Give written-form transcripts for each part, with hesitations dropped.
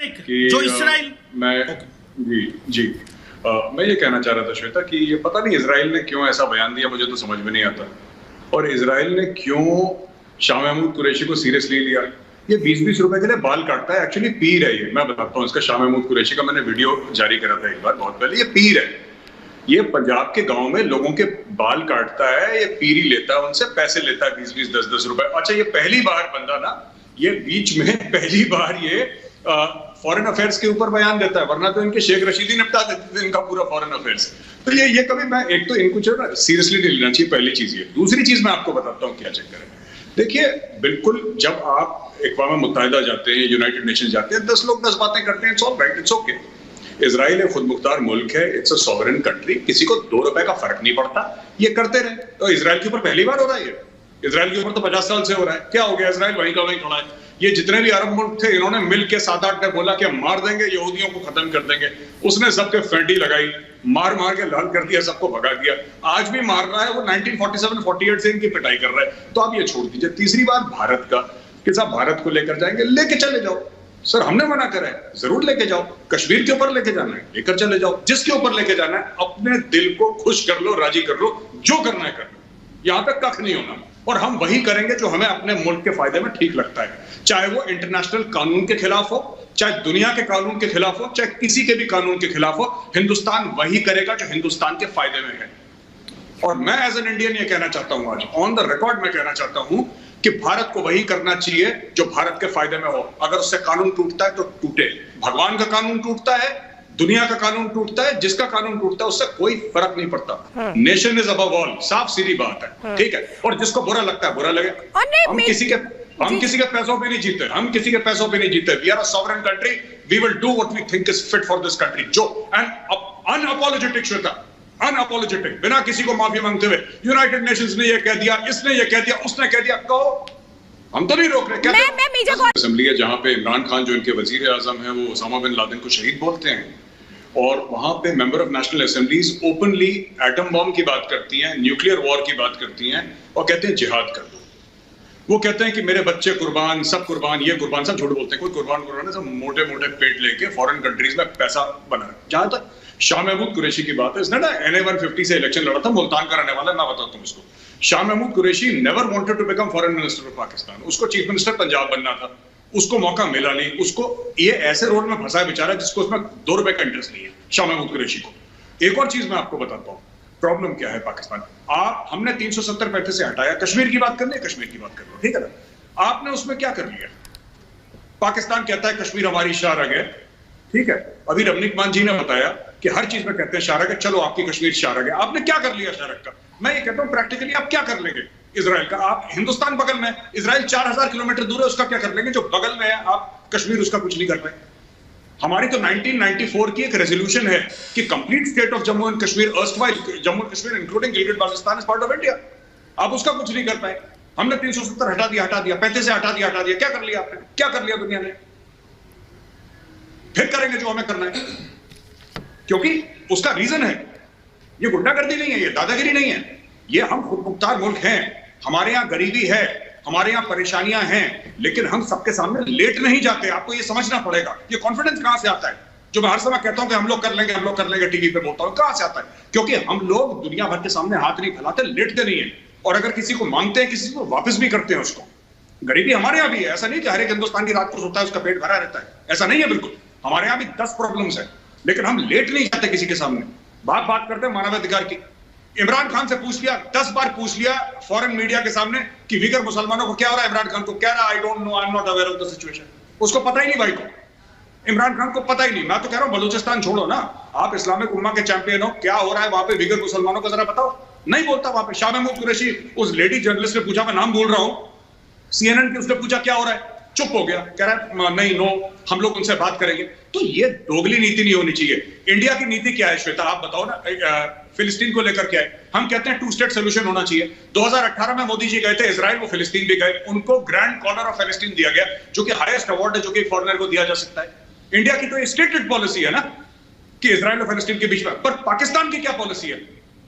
कि जो इसराइल मैं ये कहना चाह रहा था श्वेता कि ये पता नहीं इसराइल ने क्यों ऐसा बयान दिया, मुझे तो समझ में नहीं आता। और इसराइल ने क्यों शाह महमूद कुरैशी को सीरियसली लिया। ये 20-20 रुपए के लिए बाल काटता है, एक्चुअली पीर है ये। मैं बताता हूँ इसका, शाह महमूद कुरैशी का मैंने वीडियो जारी करा था एक बार बहुत पहले। ये पीर है, ये पंजाब के गांव में लोगों के बाल काटता है, ये पीरी लेता है, उनसे पैसे लेता है 20-20 10-10 रुपए। अच्छा, ये पहली बार बंदा ना, ये बीच में पहली बार ये फॉरेन अफेयर्स के ऊपर बयान देता है, वरना तो इनके शेख रशीद ही निपटा देते थे इनका पूरा फॉरेन अफेयर्स। तो ये कभी, मैं एक तो इनको जो ना सीरियसली नहीं लेना चाहिए, पहली चीज ये। दूसरी चीज मैं आपको बताता हूँ क्या चक्कर है। देखिए, बिल्कुल जब आप अक़वाम मुत्तहिदा जाते हैं, यूनाइटेड नेशन जाते हैं, 10 लोग 10 बातें करते हैं, it's all right, it's okay. Israel एक खुद मुख्तार मुल्क है, इट्स अ सॉवरेन कंट्री, किसी को 2 रुपए का फर्क नहीं पड़ता, ये करते रहे। तो इजराइल के ऊपर पहली बार हो रहा है, इजराइल के ऊपर तो 50 साल से हो रहा है। क्या हो गया, इजराइल वहीं का वहीं खड़ा है। ये जितने भी अरब मुल्क थे, इन्होंने मिलकर 7-8 ने बोला कि हम मार देंगे यहूदियों को, खत्म कर देंगे। उसने सबके फेंटी लगाई, मार मार के लाल कर दिया, सबको भगा दिया। आज भी मार रहा है वो, 1947-48 से इनकी पिटाई कर रहा है। तो आप ये छोड़ दीजिए। तीसरी बात भारत का, कि साहब भारत को लेकर जाएंगे, लेके चले जाओ सर, हमने मना करा है, जरूर लेके जाओ। कश्मीर के ऊपर लेके जाना है, लेकर चले जाओ। जिसके ऊपर लेके जाना है, अपने दिल को खुश कर लो, राजी कर लो, जो करना है कर लो। यहां पे कख नहीं होना, और हम वही करेंगे जो हमें अपने मुल्क के फायदे में ठीक लगता है, चाहे वो इंटरनेशनल कानून के खिलाफ हो, चाहे दुनिया के कानून के खिलाफ हो, चाहे किसी के भी कानून के खिलाफ हो। हिंदुस्तान वही करेगा जो हिंदुस्तान के फायदे में है। और मैं एज एन इंडियन ये कहना चाहता हूं, आज ऑन द रिकॉर्ड मैं कहना चाहता हूं कि भारत को वही करना चाहिए जो भारत के फायदे में हो। अगर उससे कानून टूटता है तो टूटे, भगवान का कानून टूटता है, दुनिया का कानून टूटता है, जिसका कानून टूटता है उससे कोई फर्क नहीं पड़ता। नेशन इज अबव ऑल, साफ सीधी बात है, ठीक है। और जिसको बुरा लगता है बुरा लगे। हम किसी के पैसों पे नहीं जीते, हम किसी के पैसों पे नहीं जीते। We are a sovereign country, we will do what we think is fit for this country. जो अनअपोलोजेटिक श्वेता, अनअपोलोजेटिक, बिना किसी को माफी मांगते हुए। यूनाइटेड नेशंस ने ये कह दिया, इसने ये कह दिया, उसने कह दिया, कहो, हम तो नहीं रोक रहे। क्या असेंबली है जहां पे इमरान खान जो इनके वजीर आजम है, वो ओसामा बिन लादेन को शहीद बोलते हैं, और वहां पे member of national assemblies openly atom bomb की बात करती हैं, न्यूक्लियर वॉर की बात करती हैं, और कहते हैं जिहाद कर दो। वो कहते हैं कि मेरे बच्चे कुर्बान, सब कुर्बान, ये कुर्बान, सब झूठ बोलते हैं। कोई कुर्बान है, सब मोटे मोटे पेट लेके फॉरेन कंट्रीज में पैसा बना। जहां तक शाह महमूद कुरैशी की बात है, इसने ना NA-150 से इलेक्शन लड़ा था, मुल्तान का रहने वाला, मैं बताता हूं इसको। Shah Mahmood Qureshi never wanted to become foreign minister of Pakistan. उसको चीफ मिनिस्टर पंजाब बनना था, उसको मौका मिला नहीं। उसको ये ऐसे रोल में फंसा है बेचारा जिसको उसमें 2 रुपए का इंटरेस्ट नहीं है, शाह महमूद कुरैशी को। एक और चीज मैं आपको बताता हूँ, प्रॉब्लम क्या है पाकिस्तान। हमने 370 से हटाया, कश्मीर की बात करनी है, कश्मीर की बात कर लो, ठीक है ना। आपने उसमें क्या कर लिया? पाकिस्तान कहता है कश्मीर हमारी शाह रग है, ठीक है। अभी रवनीक मान जी ने बताया कि हर चीज में कहते हैं शाह रग है, चलो आपकी कश्मीर शाह रग है। आपने क्या कर लिया शाह रग का? मैं ये कहता हूं प्रैक्टिकली आप क्या कर लेंगे इजराइल का? आप हिंदुस्तान बगल में, इजराइल 4000 किलोमीटर दूर है, उसका क्या कर लेंगे? जो बगल में है आप कश्मीर, उसका कुछ नहीं कर रहे। हमारी तो 1994 की एक रेजोल्यूशन है कि complete state of Jammu and Kashmir, erstwhile Jammu and Kashmir including Gilgit Baltistan is part of India. आप उसका कुछ नहीं कर पाए। हमने 370 हटा दिया, 35 से हटा दिया। क्या कर लिया आपने? क्या कर लिया दुनिया ने? फिर करेंगे जो हमें करना है, क्योंकि उसका रीजन है। ये गुंडागर्दी नहीं है, ये दादागिरी नहीं है, ये हम खुद मुख्तार मुल्क हैं। हमारे यहाँ गरीबी है, हमारे यहाँ परेशानियां हैं, लेकिन हम सबके सामने लेट नहीं जाते। आपको ये समझना पड़ेगा। ये कॉन्फिडेंस कहां से आता है जो मैं हर समय कहता हूं कि हम लोग कर लेंगे, हम लोग कर लेंगे, टीवी पे बोलता हूं? कहां से आता है? क्योंकि हम लोग दुनिया भर के सामने हाथ नहीं फैलाते, लेटते नहीं है। और अगर किसी को मांगते हैं, किसी को वापस भी करते हैं उसको। गरीबी हमारे यहाँ भी है, ऐसा नहीं कि हर एक हिंदुस्तानी रात को सोता है उसका पेट भरा रहता है, ऐसा नहीं है बिल्कुल। हमारे यहाँ भी 10 प्रॉब्लम्स है, लेकिन हम लेट नहीं जाते किसी के सामने। बात करते हैं मानवाधिकार की। इमरान खान से पूछ लिया, 10 बार पूछ लिया फॉरेन मीडिया के सामने कि विगर मुसलमानों को क्या हो रहा है। इमरान खान को कह रहा I don't know, I am not aware of the situation. उसको पता ही नहीं भाई को, इमरान खान को पता ही नहीं। मैं तो कह रहा हूं बलूचिस्तान छोड़ो ना, आप इस्लामिक उम्मा के चैंपियन हो, क्या हो रहा है वहां पे विगर मुसलमानों को जरा बताओ। नहीं बोलता वहां पे। शाह महमूद कुरैशी, उस लेडी जर्नलिस्ट ने पूछा, मैं नाम बोल रहा हूं, CNN की, उसने पूछा क्या हो रहा है, चुप हो गया, कह रहा है नहीं, नो, हम लोग उनसे बात करेंगे। तो ये दोगली नीति नहीं होनी चाहिए। इंडिया की नीति क्या है श्वेता, आप बताओ ना। फिलिस्तीन को लेकर क्या है? हम कहते हैं 2 स्टेट सोल्यूशन होना चाहिए। 2018 में मोदी जी गए थे इजराइल, वो फिलिस्तीन भी गए, उनको ग्रैंड कॉर्नर ऑफ फिलिस्तीन दिया गया, जो कि हाईएस्ट अवार्ड है जो कि फॉरेनर को दिया जा सकता है। इंडिया की तो ये स्टेटेड पॉलिसी है ना कि इजराइल और फिलिस्तीन के बीच में। पर पाकिस्तान की क्या पॉलिसी है?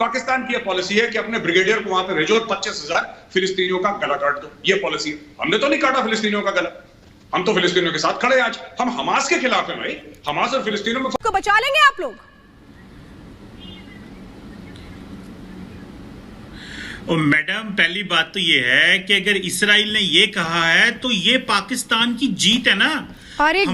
पाकिस्तान की यह पॉलिसी है कि अपने ब्रिगेडियर को वहां पे भेजो और 25,000 फिलिस्तीनियों का गला काट दो। ये पॉलिसी है। हमने तो नहीं काटा फिलिस्तीनियों का गला, हम तो फिलिस्तीनियों के साथ खड़े हैं। आज हम हमास के खिलाफ हैं भाई, हमास और फिलिस्तीनों में को बचा लेंगे आप लोग? और मैडम पहली बात तो ये है कि अगर इसराइल ने ये कहा है तो ये पाकिस्तान की जीत है ना। हमारी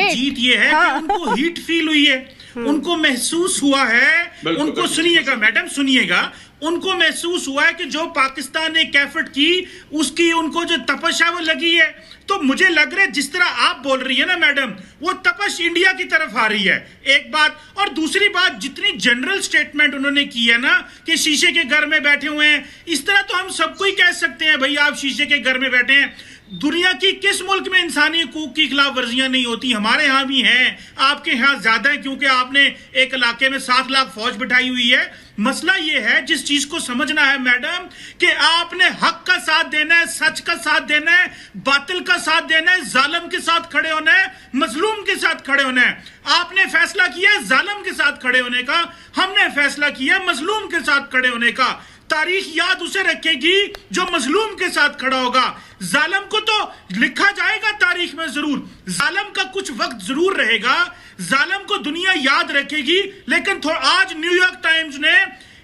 जीत ये है कि उनको हीट फील हुई है, उनको महसूस हुआ है। उनको सुनिएगा मैडम, सुनिएगा, उनको महसूस हुआ है कि जो पाकिस्तान ने एफर्ट की उसकी उनको जो तपश है वो लगी है। तो मुझे लग रहा है जिस तरह आप बोल रही है ना मैडम, वो तपश इंडिया की तरफ आ रही है, एक बात। और दूसरी बात, जितनी जनरल स्टेटमेंट उन्होंने की है ना कि शीशे के घर में बैठे हुए हैं, इस तरह तो हम सबको ही कह सकते हैं भाई आप शीशे के घर में बैठे हैं। दुनिया की किस मुल्क में इंसानी हकूक की खिलाफ वर्जियां नहीं होती? हमारे यहाँ भी हैं, आपके यहाँ ज्यादा है क्योंकि आपने एक इलाके में 7 लाख फौज बिठाई हुई है। मसला ये है, जिस चीज को समझना है मैडम, कि आपने हक का साथ देना है, सच का साथ देना है, बातिल का साथ देना है, जालिम के साथ खड़े होना है, मजलूम के साथ खड़े होना है। आपने फैसला किया है जालिम के साथ खड़े होने का, हमने फैसला किया है मजलूम के साथ खड़े होने का। तारीख याद उसे रखेगी जो मजलूम के साथ खड़ा होगा। जालिम को तो लिखा जाएगा तारीख में जरूर, जालिम का कुछ वक्त जरूर रहेगा, जालिम को दुनिया याद रखेगी। लेकिन आज न्यूयॉर्क टाइम्स ने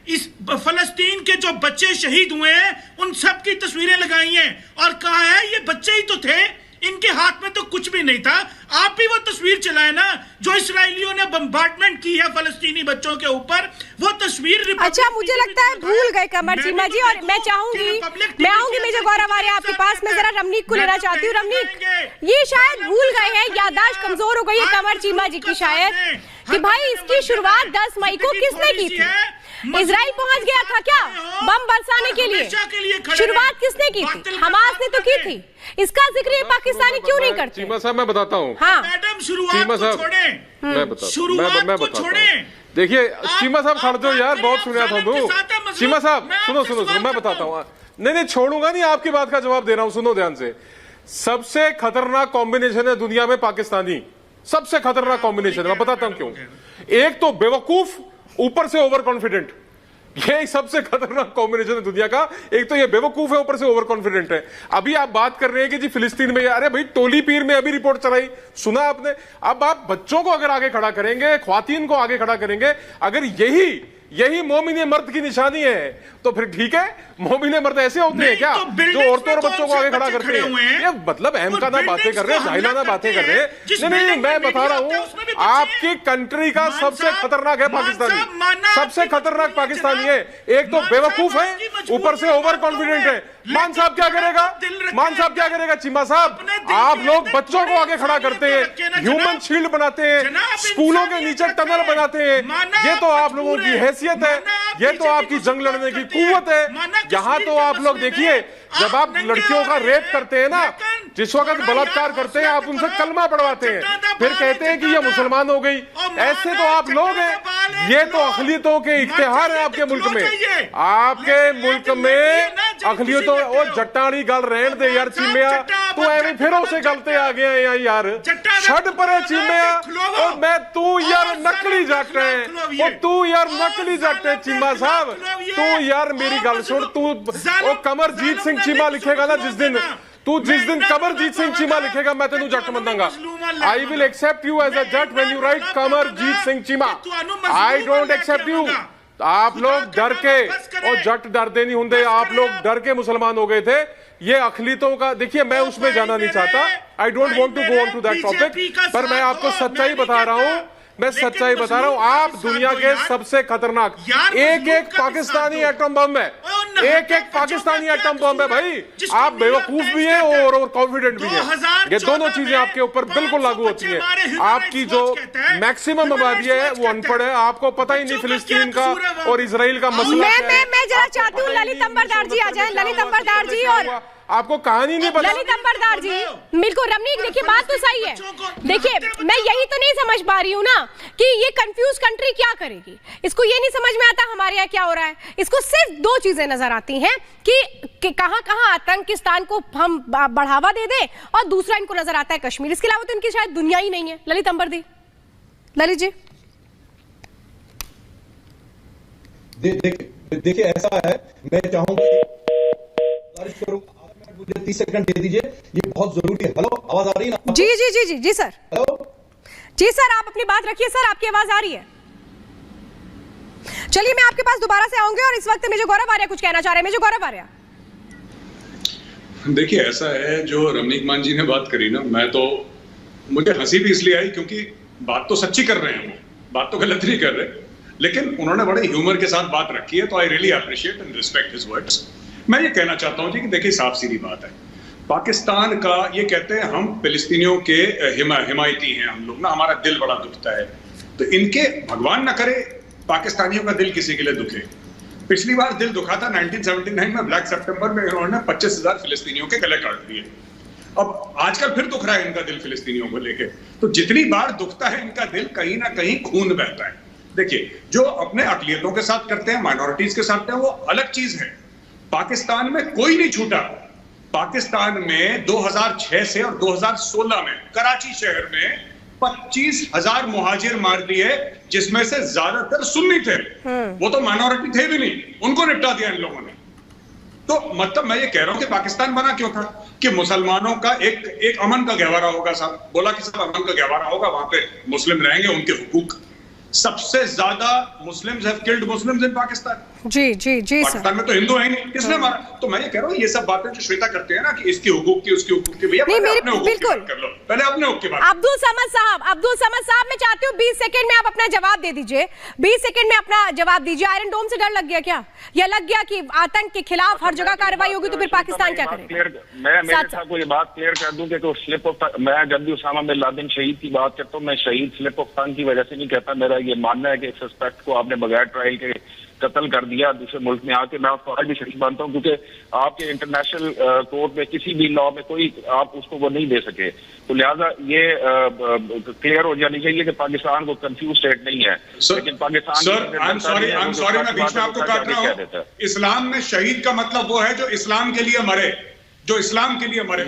इस फलस्तीन के जो बच्चे शहीद हुए हैं उन सब की तस्वीरें लगाई हैं और कहा है ये बच्चे ही तो थे, इनके हाथ में तो कुछ भी नहीं था। आप भी वो तस्वीर चलाए ना जो इसराइलियों ने बम्बार्डमेंट की है फलस्तीनी बच्चों के ऊपर, वो तस्वीर। अच्छा, मुझे लगता है भूल गए कमर चीमा जी, और मैं आऊंगी मेजर गौरव आर्य आपके पास। मैं जरा रमनीक को लेना चाहती हूँ। रमनीक, ये शायद भूल गए हैं, याददाश्त कमजोर हो गई है कमर चीमा जी की शायद, कि भाई इसकी शुरुआत 10 मई को किसने की थी? इजराइल पहुंच गया था क्या बम बरसाने के लिए? शुरुआत किसने की थी? हमास ने तो की थी। इसका जिक्र ये पाकिस्तानी क्यों नहीं करते? चीमा साहब मैं बताता हूँ। हाँ मैडम, शुरुआत को छोड़ें, मैं बताता हूँ। छोड़ें। देखिए चीमा साहब खड़ जाओ यार, बहुत सुना था तू। चीमा साहब सुनो, मैं बताता हूँ। नहीं छोड़ूंगा नहीं, आपकी बात का जवाब दे रहा हूँ, सुनो ध्यान से। सबसे खतरनाक कॉम्बिनेशन है दुनिया में पाकिस्तानी, सबसे खतरनाक कॉम्बिनेशन। मैं बताता हूँ क्यों। एक तो बेवकूफ, ऊपर से ओवर कॉन्फिडेंट, ये सबसे खतरनाक कॉम्बिनेशन है दुनिया का। एक तो ये बेवकूफ है, ऊपर से ओवर कॉन्फिडेंट है। अभी आप बात कर रहे हैं कि जी फिलिस्तीन में, अरे भाई टोली पीर में अभी रिपोर्ट चलाई, सुना आपने? अब आप बच्चों को अगर आगे खड़ा करेंगे, ख्वातीन को आगे खड़ा करेंगे, अगर यही मोमिन मर्द की निशानी है तो फिर ठीक है। मोमिन मर्द ऐसे होते हैं क्या जो औरतों और बच्चों को आगे खड़ा करते हैं? ये मतलब अहमकाना बातें कर रहे हैं, जाहिलाना बातें कर रहे हैं। नहीं, मैं बता रहा हूँ आपकी कंट्री का सबसे खतरनाक है पाकिस्तानी, सबसे खतरनाक पाकिस्तानी है। एक तो बेवकूफ है, ऊपर से ओवर कॉन्फिडेंट है। मान साहब क्या करेगा? चीमा साहब, आप लोग बच्चों को आगे खड़ा करते हैं, ह्यूमन शील्ड बनाते हैं, स्कूलों के नीचे टनल बनाते हैं। ये तो आप लोगों की हैसियत है, ये तो आपकी जंग लड़ने की कुव्वत है। यहाँ तो आप लोग देखिए, जब आप लड़कियों का रेप करते हैं ना, जिस वक्त बलात्कार करते हैं, आप उनसे कलमा पढ़वाते हैं, फिर कहते हैं कि ये मुसलमान हो गई। ऐसे तो आप लोग हैं। ये तो अखिलियतों के इख्तियार है आपके मुल्क में। आपके मुल्क में अखिलियतों, ओ जट्टानी गल रहन दे यार चीमिया, तू एवं फिर उसे गलते आ गया है यार, छड़ परे चीमिया। और मैं तू यार नकली जट है, तू यार नकली जट है चीमा साहब। तू यार मेरी गल सुन, तू कमरजीत सिंह चीमा लिखेगा ना जिस दिन कमरजीत सिंह चीमा लिखेगा, मैं तेनू जट मनांगा। I will accept you as a Jatt when you write Kamarjeet Singh Cheema. I don't accept you. आप लोग डर के, और जट डरते नहीं होंगे, आप लोग डर के मुसलमान हो गए थे। ये अखिलियतों का देखिए, मैं उसमें जाना नहीं चाहता। I don't want to go on to that topic, पर मैं आपको सच्चाई बता रहा हूं। आप दुनिया के सबसे खतरनाक, एक पाकिस्तानी एटम बम है, एक पाकिस्तानी एटम बम है भाई। आप बेवकूफ भी हैं और कॉन्फिडेंट भी हैं। ये दोनों चीजें आपके ऊपर बिल्कुल लागू होती हैं। आपकी जो मैक्सिमम आबादी है वो अनपढ़ है, आपको पता ही नहीं फिलिस्तीन का और इजराइल का मसला क्या है। मैं जरा चाहती हूँ ललित अंबरदार जी आ जाए, ललित अंबरदार जी। और आपको कहानी नहीं पता। ललित अंबरदार जी, मेरे को रमनीक देखिए, बात तो सही है। देखिए मैं यही तो नहीं समझ पा रही हूँ ना कि ये कंफ्यूज कंट्री क्या करेगी। इसको ये नहीं समझ में आता हमारे यहाँ क्या हो रहा है। इसको सिर्फ 2 चीजें नजर आती हैं कि कहां आतंकिस्तान को हम बढ़ावा दे दें, और दूसरा इनको नजर आता है कश्मीर। इसके अलावा तो इनकी शायद दुनिया ही नहीं है। ललित अंबरदी, ललित जी। देखिए ऐसा है, मैं चाहूंगी मुझे 30 सेकंड दे दीजिए, ये बहुत जरूरी है। हेलो, आवाज आ रही है ना? जी जी जी जी जी सर। हेलो जी सर, आप अपनी बात रखिए सर, आपकी आवाज आ रही है। चलिए मैं आपके पास दोबारा से आऊंगी और इस वक्त मेजर गौरव आर्या कुछ कहना चाह रहे हैं। मेजर गौरव आर्या, देखिए ऐसा है, जो रमनीक मान जी ने बात करी ना, मुझे हंसी भी इसलिए आई क्योंकि बात तो सच्ची कर रहे हैं, वो बात तो गलत नहीं कर रहे, लेकिन उन्होंने बड़े ह्यूमर के साथ बात रखी है, तो I really appreciate and respect his words. मैं ये कहना चाहता हूं जी कि देखिए साफ सीधी बात है, पाकिस्तान का ये कहते हैं हम फिलिस्तीनियों के हिमायती हैं हम लोग ना, हमारा दिल बड़ा दुखता है, तो इनके भगवान ना करे पाकिस्तानियों का दिल किसी के लिए दुखे। पिछली बार दिल दुखा था 1979 में, ब्लैक सितंबर में इन्होंने 25,000 फिलिस्तीनियों के गले काट दिए। अब आजकल फिर दुख रहा है इनका दिल फिलिस्तीनियों को लेके, तो जितनी बार दुखता है इनका दिल, कहीं ना कहीं खून बहता है। देखिए जो अपने अकलियतों के साथ करते हैं, माइनॉरिटीज के साथ हैं, वो अलग चीज है। पाकिस्तान में कोई नहीं छूटा। पाकिस्तान में 2006 से और 2016 में कराची शहर में 25,000 मुहाजिर मार दिए, जिसमें से ज्यादातर सुन्नी थे, वो तो माइनॉरिटी थे भी नहीं, उनको निपटा दिया इन लोगों ने। तो मतलब मैं ये कह रहा हूं कि पाकिस्तान बना क्यों था कि मुसलमानों का एक अमन का गहवारा होगा। साहब बोला कि सब अमन का गहवारा होगा, वहां पे मुस्लिम रहेंगे, उनके हुकूक। सबसे ज्यादा Muslims have killed Muslims in Pakistan. जी जी जी सर। पाकिस्तान में तो हिंदू है ही नहीं, किसने मारा? तो मैं ये कह रहा हूँ ये सब बातें जो श्वेता करते हैं ना कि इसके हुकूक की उसके हुकूक की, भैया पहले अपने हुकूक की बात कर लो, पहले अपने हुकूक की बात। अब्दुल समद साहब मैं चाहती हूँ 20 सेकंड में आप अपना जवाब दे दीजिए। 20 सेकंड में अपना जवाब दीजिए। आयरन डोम से डर लग गया क्या? या लग गया कि आतंक के खिलाफ हर जगह कार्रवाई होगी, तो फिर पाकिस्तान क्या करेगा? मैं मेरे साथ को ये बात क्लियर कर दूं कि स्लिप ऑफ, मैं जब भी उसामा बिन लादेन शहीद की बात करता हूँ, मैं शहीद स्लिप ऑफ टंग की वजह से नहीं कहता। मेरा ये मानना है कि एक सस्पेक्ट को आपने बगैर ट्रायल के कत्ल कर दिया दूसरे मुल्क में आके, मैं उसको आज भी शहीद मानता हूँ, क्योंकि आपके इंटरनेशनल कोर्ट में किसी भी लॉ में कोई आप उसको वो नहीं दे सके। तो लिहाजा ये क्लियर हो जानी चाहिए कि पाकिस्तान को कंफ्यूज स्टेट नहीं है। लेकिन पाकिस्तान आई एम सॉरी मैं बीच में आपको काट रहा हूँ। इस्लाम में शहीद का मतलब वो है जो इस्लाम के लिए मरे, जो इस्लाम के लिए मरे।